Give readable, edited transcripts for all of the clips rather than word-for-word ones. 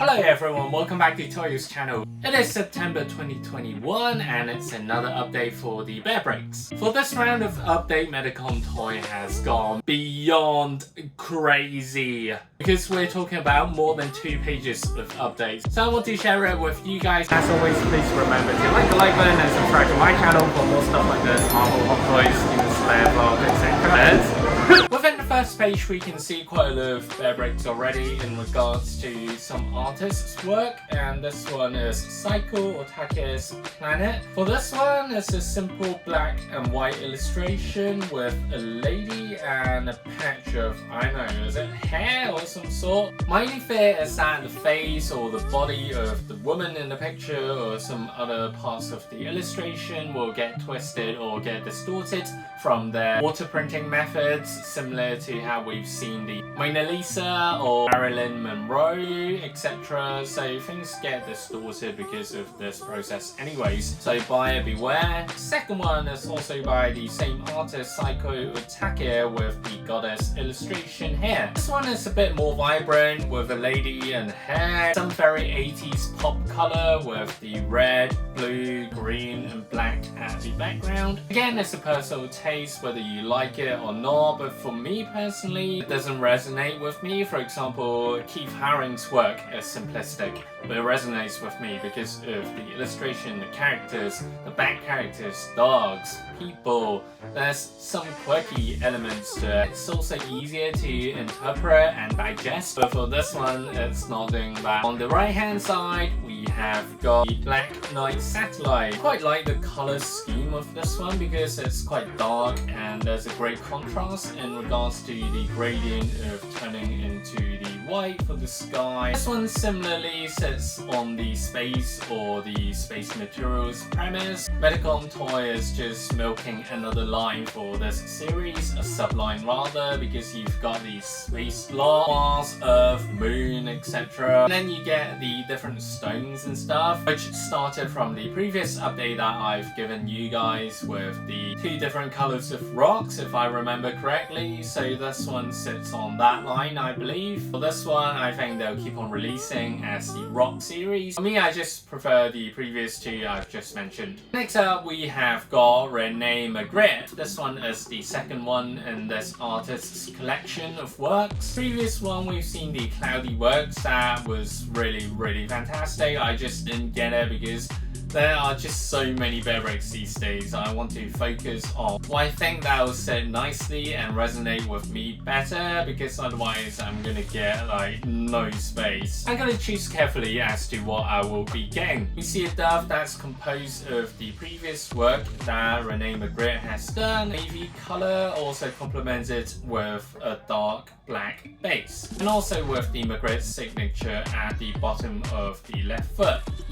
Hello everyone, welcome back to Toyo's channel. It is September 2021 and it's another update for the BEARBRICK. For this round of update, Medicom Toy has gone beyond crazy because we're talking about more than 2 pages of updates. So I want to share it with you guys. As always, please remember to like the like button and subscribe to my channel for more stuff like this, Marvel, Hot Toys, Demon Slayer, vlog, etc. Within the first page, we can see quite a lot of BEARBRICK already in regards to some artists' work, and this one is Psycho Otake's Planet. For this one, it's a simple black and white illustration with a lady and a patch of, I don't know, is it hair or some sort? My only fear is that the face or the body of the woman in the picture or some other parts of the illustration will get twisted or get distorted from their water printing methods, similar to how we've seen the Mona Lisa or Marilyn Monroe, etc. So things get distorted because of this process anyways, so buyer beware. Second one is also by the same artist, Psycho Otake, with the goddess illustration here. This one is a bit more vibrant with a lady and hair, some very 80s pop color with the red, blue, green and black at the background. Again, it's a personal taste whether you like it or not, but for me personally, it doesn't resonate with me. For example, Keith Haring's work is simplistic, but it resonates with me because of the illustration, the characters, the back characters, dogs, people. There's some quirky elements to it. It's also easier to interpret and digest, but for this one, it's not doing that. On the right hand side, we have got the Black Knight Satellite. I quite like the color scheme of this one because it's quite dark and there's a great contrast in regards to the gradient of turning into the white for the sky. This one similarly sits on the space or the space materials premise. Medicom Toy is just milking another line for this series, a subline rather, because you've got these space laws, Mars, Earth, Moon, etc. And then you get the different stones and stuff, which started from the previous update that I've given you guys with the 2 different colors of rocks, if I remember correctly. So this one sits on that line, I believe. For this one, I think they'll keep on releasing as the rock series. For me, I just prefer the previous 2 I've just mentioned. Next up, we have got Rene Magritte. This one is the second one in this artist's collection of works. Previous one, we've seen the cloudy works that was really fantastic. I just didn't get it because there are just so many BEARBRICK these days. I want to focus on what I think that will sit nicely and resonate with me better, because otherwise I'm gonna get like no space. I'm gonna choose carefully as to what I will be getting. We see a dove that's composed of the previous work that Rene Magritte has done. Navy color also complemented with a dark black base, and also with the Magritte signature at the bottom of the left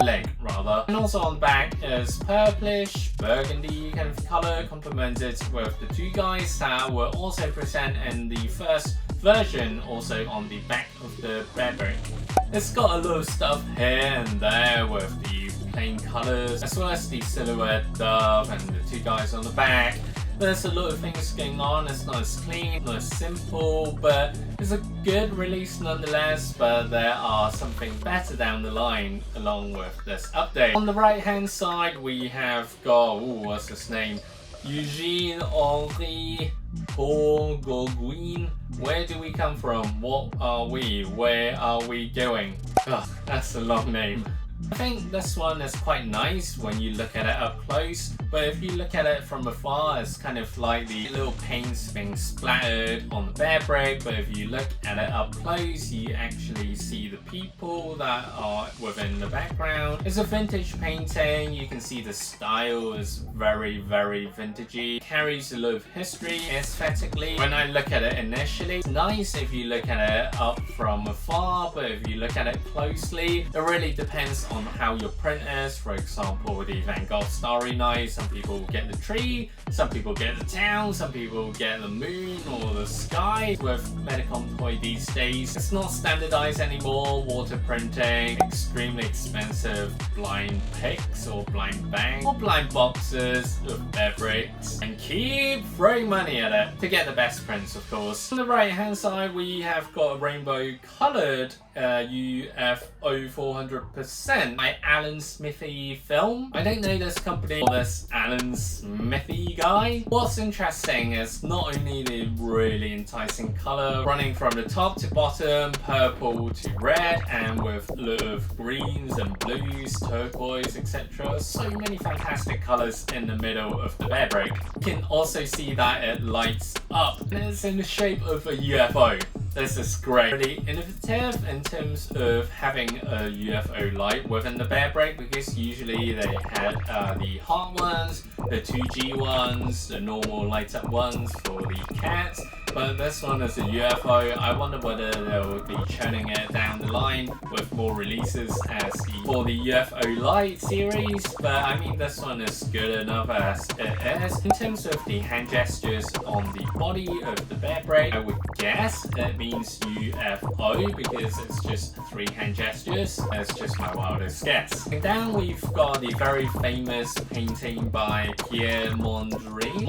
leg rather. And also on the back is purplish, burgundy kind of color, complemented with the 2 guys that were also present in the first version, also on the back of the BEARBRICK. It's got a lot of stuff here and there with the plain colors, as well as the silhouette dove and the 2 guys on the back. There's a lot of things going on. It's not as clean, not as simple, but it's a good release nonetheless. But there are something better down the line along with this update. On the right hand side, we have got, what's his name? Eugene Henri Paul Gauguin. Where do we come from? What are we? Where are we going? That's a long name. I think this one is quite nice when you look at it up close, but if you look at it from afar, it's kind of like the little paints being splattered on the BEARBRICK. But if you look at it up close, you actually see the people that are within the background. It's a vintage painting. You can see the style is very vintagey. It carries a lot of history aesthetically. When I look at it initially, it's nice if you look at it up from afar, but if you look at it closely, it really depends on how your print is. For example, the Van Gogh Starry Night Some people get the tree, some people get the town, some people get the moon or the sky. With Medicom toy these days, it's not standardized anymore. Water printing, extremely expensive blind picks or blind bang or blind boxes of BEARBRICK, and keep throwing money at it to get the best prints, of course. On the right hand side, we have got a rainbow colored UFO 400% by Alan Smithy film. I don't know this company or this Alan Smithy guy. What's interesting is not only the really enticing color running from the top to bottom, purple to red, and with a lot of greens and blues, turquoise, etc. So many fantastic colors in the middle of the BEARBRICK. You can also see that it lights up and it's in the shape of a UFO. This is great. Really innovative in terms of having a UFO light within the BEARBRICK, because usually they had the hot ones, the 2G ones, the normal light up ones for the cats. But this one is a UFO. I wonder whether they'll be churning it down the line with more releases for the UFO Light series. But I mean, this one is good enough as it is. In terms of the hand gestures on the body of the BEARBRICK, I would guess it means UFO because it's just 3 hand gestures. That's just my wildest guess. And down we've got the very famous painting by Pierre Mondrian.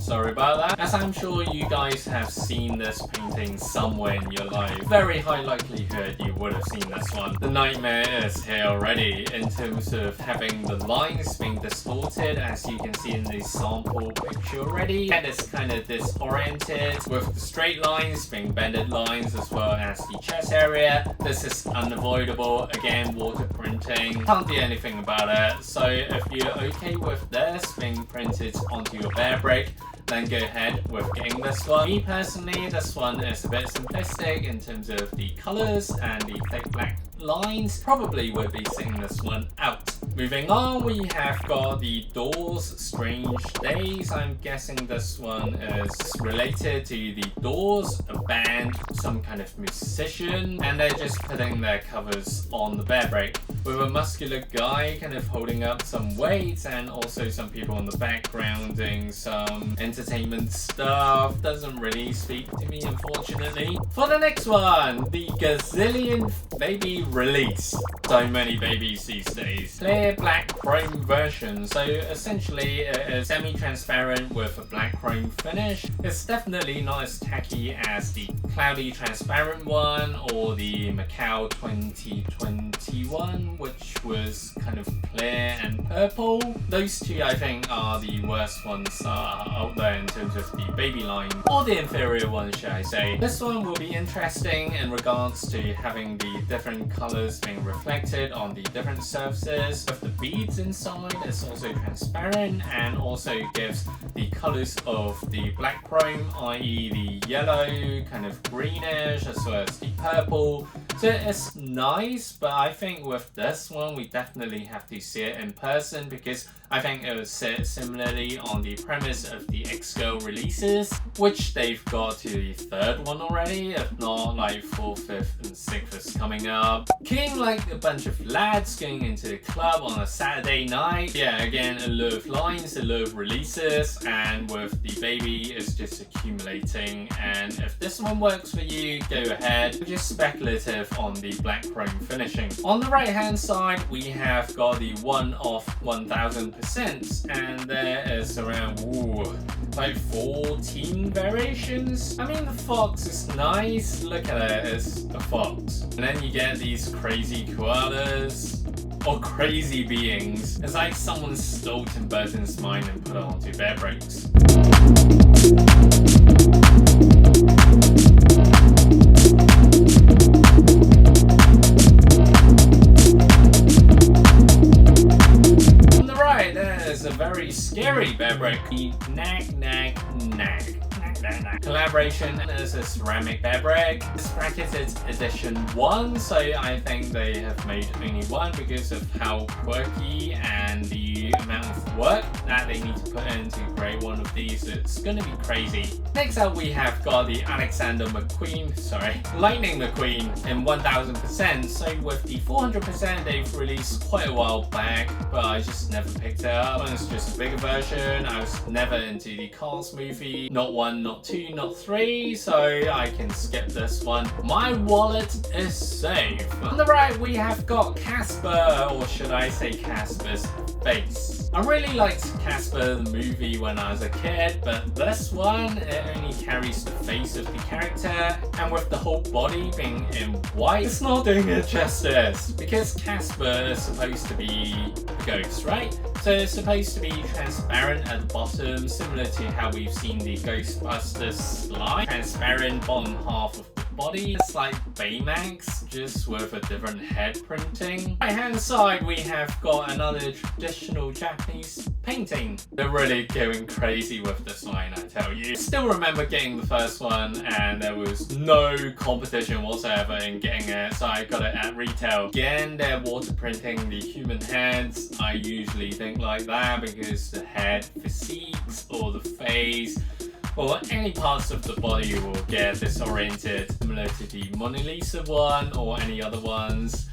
Sorry about that. As I'm sure you guys have seen this painting somewhere in your life. Very high likelihood you would have seen this one. The nightmare is here already in terms of having the lines being distorted, as you can see in the sample picture already. And it's kind of disoriented with the straight lines being bended lines, as well as the chest area. This is unavoidable. Again, water printing. Can't do anything about it. So if you're okay with this being printed onto your BEARBRICK, then go ahead with getting this one. Me personally, this one is a bit simplistic in terms of the colors and the thick black lines. Probably would be seeing this one out. Moving on, we have got the Doors Strange Days. I'm guessing this one is related to the Doors, a band, some kind of musician, and they're just putting their covers on the BEARBRICK with a muscular guy kind of holding up some weights, and also some people in the background doing some entertainment stuff. Doesn't really speak to me, unfortunately. For the next one, the Gazillion Baby release. So many babies these days. Clear black chrome version. So essentially it is semi-transparent with a black chrome finish. It's definitely not as tacky as the cloudy transparent one or the Macau 2021, which was kind of clear and purple. Those two I think are the worst ones out there in terms of the baby line, or the inferior one, shall I say. This one will be interesting in regards to having the different colors being reflected on the different surfaces. With the beads inside, it's also transparent and also gives the colors of the black chrome, i.e. the yellow, kind of greenish, as well as the purple. So it's nice, but I think with this one we definitely have to see it in person, because I think it was set similarly on the premise of the X-Girl releases, which they've got to the 3rd one already, if not like 4th, 5th and 6th is coming up. King like a bunch of lads going into the club on a Saturday night. Yeah, again, a lot of lines, a lot of releases, and with the baby it's just accumulating. And if this one works for you, go ahead. Just speculative on the black chrome finishing. On the right hand side, we have got the 1 off 1000%, and there is around like 14 variations. I mean, the fox is nice. Look at it, it's a fox. And then you get these crazy koalas, or crazy beings. It's like someone stole Tim Burton's mind and put it onto BEARBRICKs. On the right, there is a very scary BEARBRICK, the Nag Nag Nag. collaboration is a ceramic bear brick. This bracket is edition 1, so I think they have made only one because of how quirky and the amount of work that they need to put in to create one of these. It's gonna be crazy. Next up we have got the Lightning McQueen in 1000%. So with the 400% they've released quite a while back, but I just never picked it up. It's just a bigger version. I was never into the Cars movie, not 1, not 2, not 3, so I can skip this one. My wallet is safe. On the right we have got Casper, or should I say Casper's face. I really liked Casper the movie when I was a kid, but this one, it only carries the face of the character, and with the whole body being in white, it's not doing it justice, because Casper is supposed to be a ghost, right? So it's supposed to be transparent at the bottom, similar to how we've seen the Ghostbusters slide. Transparent bottom half of the body. It's like Baymax, just with a different head printing. Right hand side we have got another traditional Japanese painting. They're really going crazy with this line, I tell you. I still remember getting the first one and there was no competition whatsoever in getting it, so I got it at retail. Again, they're water printing the human heads. I usually think like that because the head physiques or the face or any parts of the body will get disoriented, similar to the Mona Lisa one or any other ones.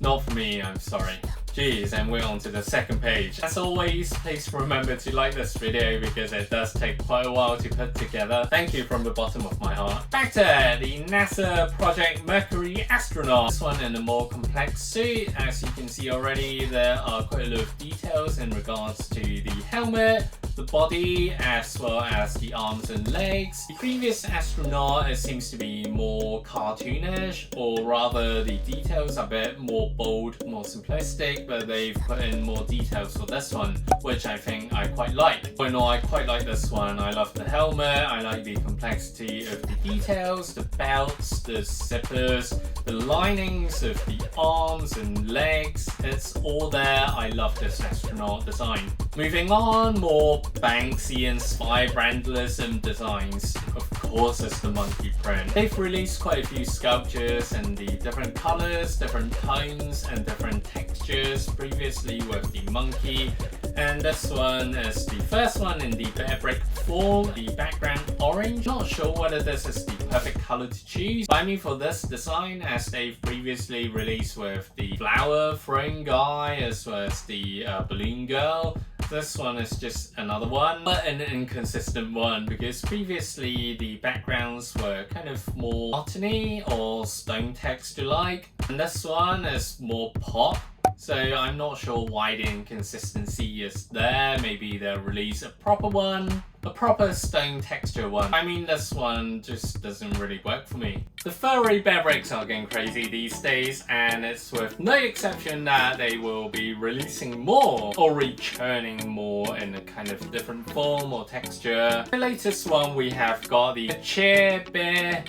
Not for me, I'm sorry. Jeez, and we're on to the second page. As always, please remember to like this video because it does take quite a while to put together. Thank you from the bottom of my heart. Back to the NASA project Mercury Astronaut. This one in a more complex suit. As you can see already, there are quite a lot of details in regards to the helmet, the body, as well as the arms and legs. The previous astronaut, it seems to be more cartoonish, or rather the details are a bit more bold, more simplistic, but they've put in more details for this one, which I think I quite like. But no, I quite like this one. I love the helmet, I like the complexity of the details, the belts, the zippers, the linings of the arms and legs. It's all there. I love this astronaut design. Moving on, more Banksy-inspired vandalism designs. Of course, it's the monkey print. They've released quite a few sculptures in the different colors, different tones, and different textures previously with the monkey. And this one is the first one in the BEARBRICK form, the background orange. Not sure whether this is the perfect color to choose. I mean, for this design, as they've previously released with the flower throwing guy as well as the balloon girl, this one is just another one, but an inconsistent one, because previously the backgrounds were kind of more cottony or stone texture like, and this one is more pop. So I'm not sure why the inconsistency is there. Maybe they'll release a proper one, a proper stone texture one. I mean, this one just doesn't really work for me. The furry BEARBRICKs are getting crazy these days, and it's with no exception that they will be releasing more or returning more in a kind of different form or texture. The latest one we have got the Cheer Bear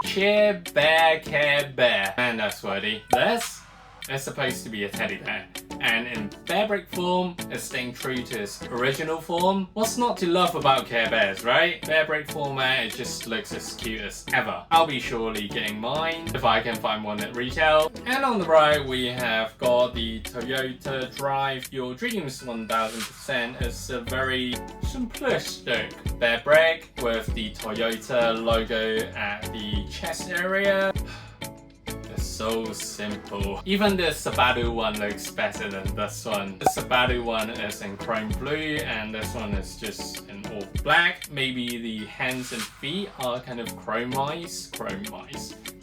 Care Bear, and that's wordy. This is supposed to be a teddy bear, and in BEARBRICK form, it's staying true to its original form. What's not to love about Care Bears, right? BEARBRICK format, it just looks as cute as ever. I'll be surely getting mine if I can find one at retail. And on the right, we have got the Toyota Drive Your Dreams 1000%. It's a very simplistic BEARBRICK with the Toyota logo at the chest area. So simple. Even the Subaru one looks better than this one. The Subaru one is in chrome blue and this one is just in all black. Maybe the hands and feet are kind of chromized.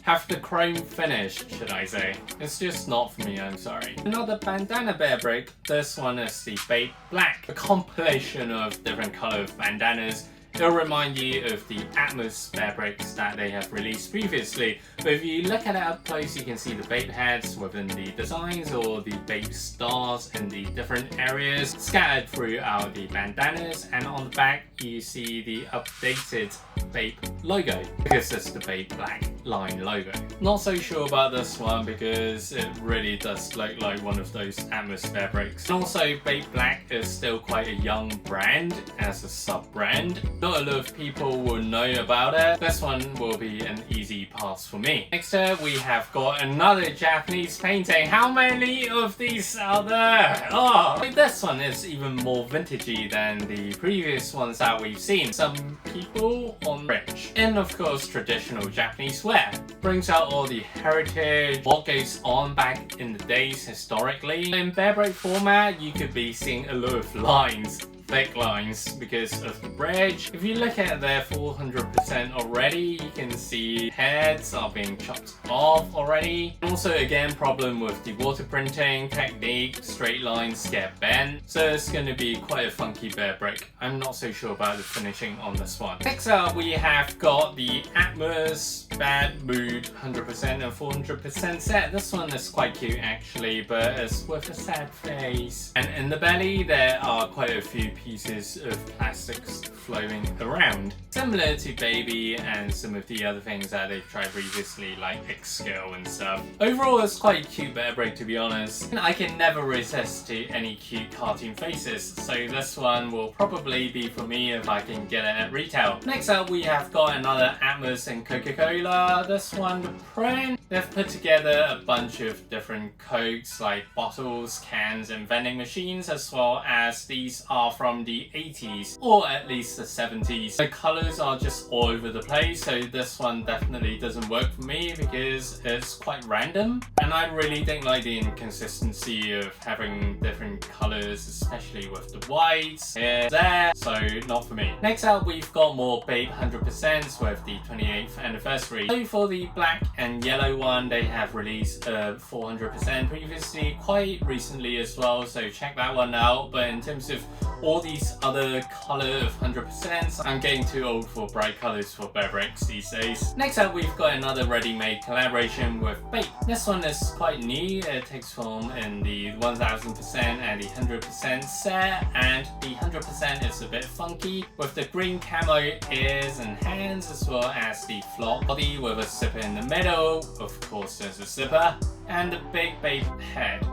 Have the chrome finish, should I say. It's just not for me, I'm sorry. Another bandana BEARBRICK. This one is the Bape Black. A compilation of different colored bandanas. It'll remind you of the Atmos BEARBRICKs that they have released previously. But if you look at it up close, you can see the Bape heads within the designs or the Bape stars in the different areas scattered throughout the bandanas. And on the back, you see the updated Bape logo because it's the Bape Black line logo. Not so sure about this one because it really does look like one of those Atmos bear brakes. And also Bape Black is still quite a young brand as a sub-brand. Not a lot of people will know about it. This one will be an easy pass for me. Next up we have got another Japanese painting. How many of these are there? Oh, this one is even more vintagey than the previous ones that we've seen. Some people on rich. And of course traditional Japanese wear. Brings out all the heritage, what goes on back in the days historically. In bear brake format you could be seeing a lot of lines, thick lines because of the bridge. If you look at their 400% already, you can see heads are being chopped off already. Also again, problem with the water printing technique, straight lines get bent. So it's going to be quite a funky bear brake. I'm not so sure about the finishing on this one. Next up we have got the Atmos Bad Mood 100% and 400% set. This one is quite cute actually, but it's with a sad face. And in the belly there are quite a few pieces of plastics flowing around. Similar to Baby and some of the other things that they've tried previously like X-Scale and stuff. Overall it's quite a cute bear brake to be honest. And I can never resist to any cute cartoon faces, so this one will probably be for me if I can get it at retail. Next up we have got another Atmos and Coca-Cola. This one, the print, they've put together a bunch of different Cokes like bottles, cans and vending machines, as well as these are from the 80s or at least the 70s. The colors are just all over the place, so this one definitely doesn't work for me because it's quite random and I really don't like the inconsistency of having different colors, especially with the whites here, there, so not for me. Next up we've got more Bape 100% with the 28th anniversary. So for the black and yellow one they have released 400% previously, quite recently as well, so check that one out. But in terms of all these other color of 100%, I'm getting too old for bright colors for bear brakes these days. Next up we've got another ready-made collaboration with Bape. This one is quite new. It takes form in the 1000% and the 100% set, and the 100% is a bit funky with the green camo ears and hands, as well as the flat body with a zipper in the middle. Of course there's a zipper, and the big Bape head.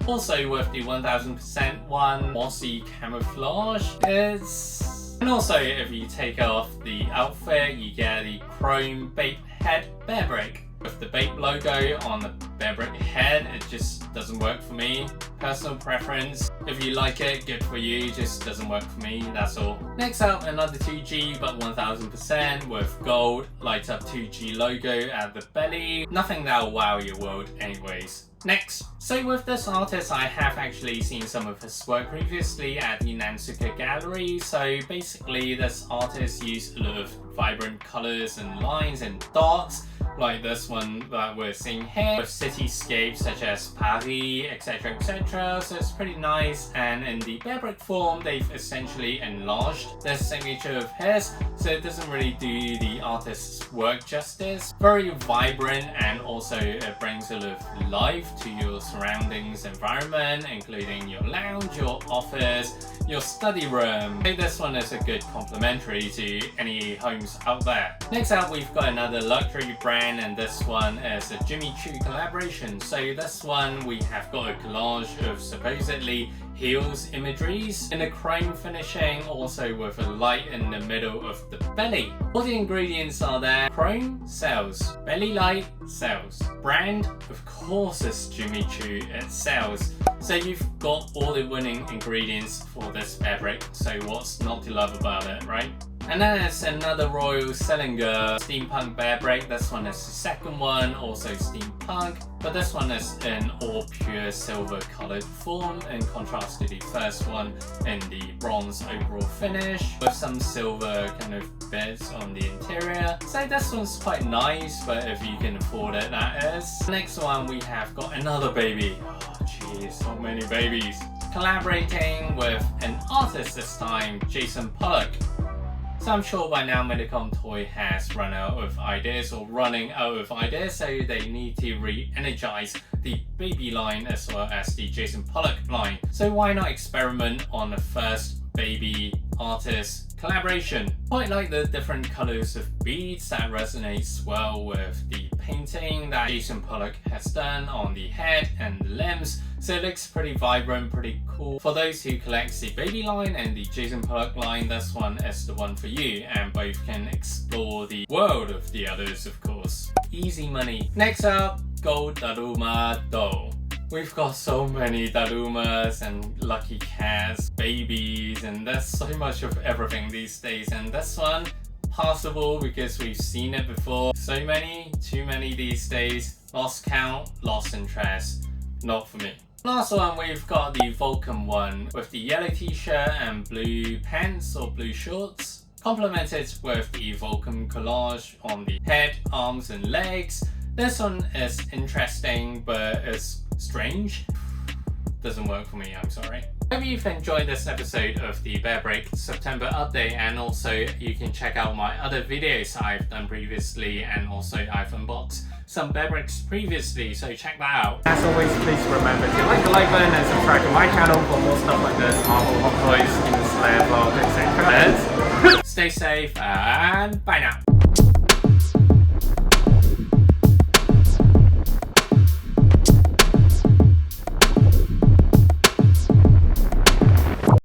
Also with the 1000% one, mossy camouflage. And also if you take off the outfit you get the chrome Bape head bear brake. With the Bape logo on the bear brake head, it just doesn't work for me. Personal preference. If you like it, good for you, just doesn't work for me, that's all. Next up, another 2G but 1000% with gold light up 2G logo at the belly. Nothing that'll wow your world anyways. Next, so with this artist I have actually seen some of his work previously at the Nansuka Gallery. So basically this artist used a lot of vibrant colors and lines and dots, like this one that we're seeing here, with cityscapes such as Paris, etc, etc. So it's pretty nice, and in the bear brake form they've essentially enlarged the signature of his, so it doesn't really do the artist's work justice. Very vibrant, and also it brings a lot of life to your surroundings environment, including your lounge, your office, your study room. I think this one is a good complementary to any homes out there. Next up we've got another luxury brand, and this one is a Jimmy Choo collaboration. So this one we have got a collage of supposedly heels imageries in a chrome finishing, also with a light in the middle of the belly. All the ingredients are there. Chrome sells, belly light sells, brand of course is Jimmy Choo, it sells. So you've got all the winning ingredients for this bear brake, so what's not to love about it, right? And then it's another Royal Salinger steampunk bear brake. This one is the second one, also steampunk, but this one is in all pure silver colored form in contrast to the first one in the bronze overall finish with some silver kind of bits on the interior. So this one's quite nice, but if you can afford it, that is. Next one we have got another baby. Oh jeez, so many babies. Collaborating with an artist this time, Jason Pollock. So I'm sure by now Medicom Toy has run out of ideas or running out of ideas, so they need to re-energize the baby line as well as the Jason Pollock line. So why not experiment on the first baby artist collaboration. Quite like the different colors of beads that resonates well with the painting that Jason Pollock has done on the head and the limbs. So it looks pretty vibrant, pretty cool. For those who collect the Baby line and the Jason Pollock line, this one is the one for you, and both can explore the world of the others, of course. Easy money. Next up, Gold Daruma doll. We've got so many Darumas and Lucky Cats, babies, and there's so much of everything these days. And this one, possible because we've seen it before. So many, too many these days. Lost count, lost interest. Not for me. Last one, we've got the Vulcan one with the yellow t-shirt and blue pants or blue shorts, complemented with the Vulcan collage on the head, arms and legs. This one is interesting, but it's strange. Doesn't work for me, I'm sorry. Hope you've enjoyed this episode of the BEARBRICK September update, and also you can check out my other videos I've done previously, and also I've unboxed some BEARBRICKs previously, so check that out. As always, please remember to like the like button and subscribe to my channel for more stuff like this, Marvel, Hot Toys, Demon Slayer vlogs, etc. Stay safe and bye now.